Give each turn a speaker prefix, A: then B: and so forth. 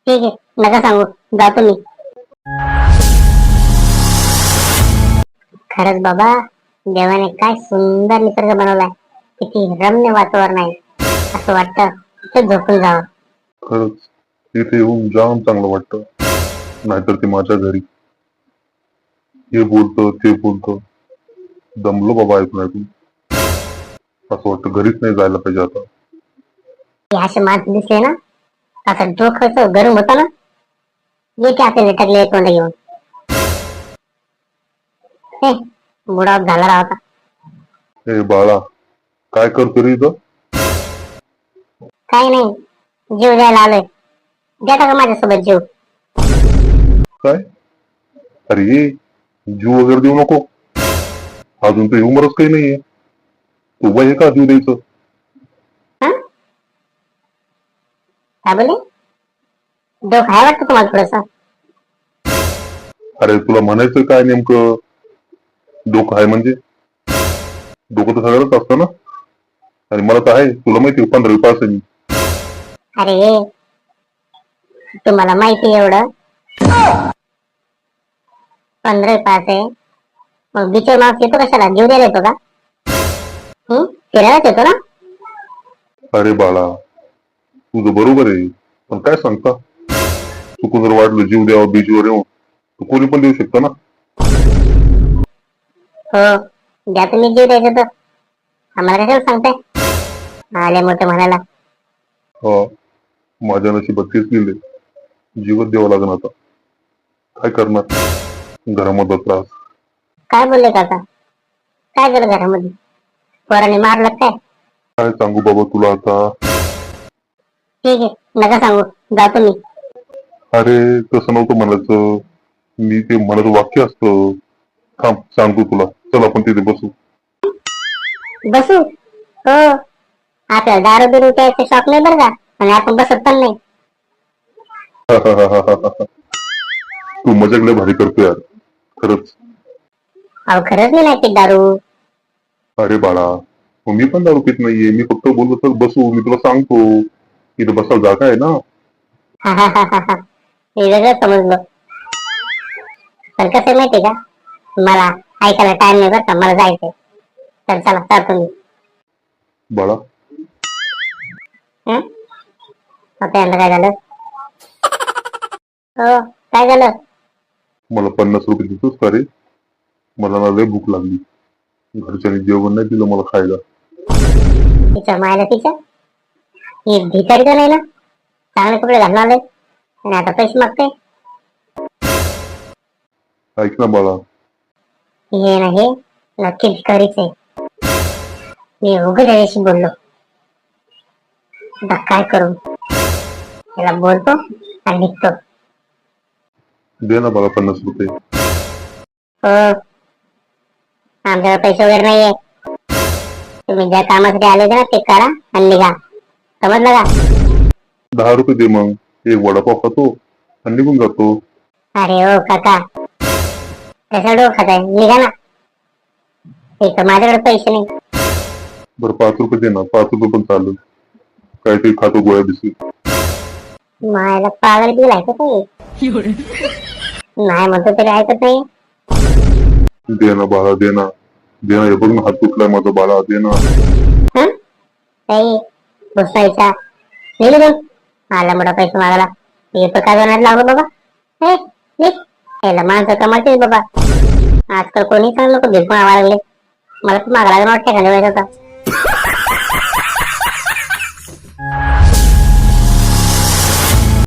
A: ठीक आहे, नका सांगू, जातो मी. खरंच बाबा, देवाने काय सुंदर निसर्ग बनवलाय. किती रम्य वातावरण आहे. असं वाटतं इथे झोपून जावं.
B: खरंच इथे येऊन जाम चांगलं वाटतं. नाहीतर ते माझ्या घरी हे बोलतं ते बोलतं, दमलो बाबा ऐकून ऐकून. असं वाटतं घरीच नाही जायला पाहिजे आता.
A: हे असे माणसं दिसले ना, असं डोकं गरम होतं ना. येते आपले लटकले तोंड घेऊन. हे बुडा झाला राहता.
B: हे बाळा, काय करतो रे इथं?
A: काही नाही, जीव द्यायला आलोय. देता का माझ्यासोबत जीव?
B: काय? अरे ये, जीव वगैरे देऊ नको. अजून तर उमरच काही नाहीये. तू वय का जीव द्यायचं?
A: हा, काय बोले? डोकं आहे वाटतं तुम्हाला थोडस.
B: अरे तुला म्हणायचं काय नेमकं? डोकं आहे म्हणजे? डोकं तर सगळंच असतं ना. आणि मला तर आहे, तुला माहिती 15वी पास आहे मी.
A: अरे तुम्हाला माहिती एवढं, 15 पास आहे. मग बिचार माणूस येतो कशाला? जीव द्यायला येतो का? फिरायलाच येतो ना.
B: अरे बाळा, तुझं बरोबर आहे, पण काय सांगता, चुकून जर वाटलं जीव द्यावा बीचवर येऊन, तर कोणी पण देऊ शकतं ना.
A: हो, द्या तुम्ही जीव द्यायचं तर. आम्हाला कशाला सांगताय आले मोठे म्हणायला.
B: हा, माझ्या नशिबात तेच लिहिले, जीवच द्यावं लागणार आता. काय करणार, घरामध्ये त्रास.
A: काय बोलले काका? काय झालं घरामध्ये? पोराने मारलं काय?
B: काय सांगू बाबा तुला आता.
A: ठीक आहे, नका सांगू, जातो मी.
B: अरे तसं नव्हतं म्हणायचं, मी ते म्हणायचं वाक्य असतं. थांब सांगतो तुला, चल आपण तिथे बसू.
A: बसू? हो, आपल्याला दारू बिरू प्यायचं शॉक नाही बरं का, आणि आपण बसत पण नाही.
B: तू मजाक लय भारी करतो यार, खरंच.
A: अहो खरंच मी नाही पित दारू.
B: अरे बाळा, मग मी पण दारू पित नाहीये, मी फक्त बोलतो चल बसू, मी तुला सांगतो इथं बसायला जागा आहे ना.
A: हा हा हा हा हा, मी वेगळं समजलो. पण कसं माहितीये का, मला ऐकायला टाइम नाही बरं का, मला जायचंय. तर चला जातो मी.
B: बाळा,
A: हं? आता यांना काय झालं? हो, काय झालं?
B: मला 50 रुपये देतोस का रे? मला ना लय भूक लागली. घरच्यांनी जेवण नाही दिलं मला खायला.
A: तिच्या मायला तिच्या, ही भिकारी तर नाही ना? चांगले कपडे घालून आले आणि आता पैसे मागते.
B: ऐक ना बाळा,
A: हे ना हे नक्की भिकारीच आहे. मी उघड त्याच्याशी बोललो. आता काय करू? त्याला बोलतो आणि निघतो.
B: दे ना बाळा 50 रुपये.
A: हो, आमच्याकडे पैसे वगैरे नाहीये. तुम्ही ज्या कामासाठी आले होते ना ते करा आणि निघा. समजलं का?
B: 10 रुपये दे मग, एक वडापाव खातो आणि निघून जातो.
A: अरे ओ काका, त्याचा डोक खाताय, निघा ना. एक तर माझ्याकडे पैसे नाही.
B: बरं 5 रुपये दे ना, 5 रुपये पण चालेल. काहीतरी खातो गोळ्या बिस्किट.
A: मायला पागल बिल ऐकत नाही. नाही म्हणतो तरी ऐकत नाही.
B: दे ना बाळा, दे ना. दे ना, हे बघ ना हात तुटलाय माझा बाळा, दे ना.
A: हं? काही घुसायचा निघ बघ. आला मोठा पैसे मागायला. हे तर काय जाणार लागलो बाबा. हे निघ. याला माणसं कमालतेच बाबा. आजकाल कोणी सांग नको भिक मागायला लागले. मला तर मागा लागला वाटतं एखाद्या वेळेस आता.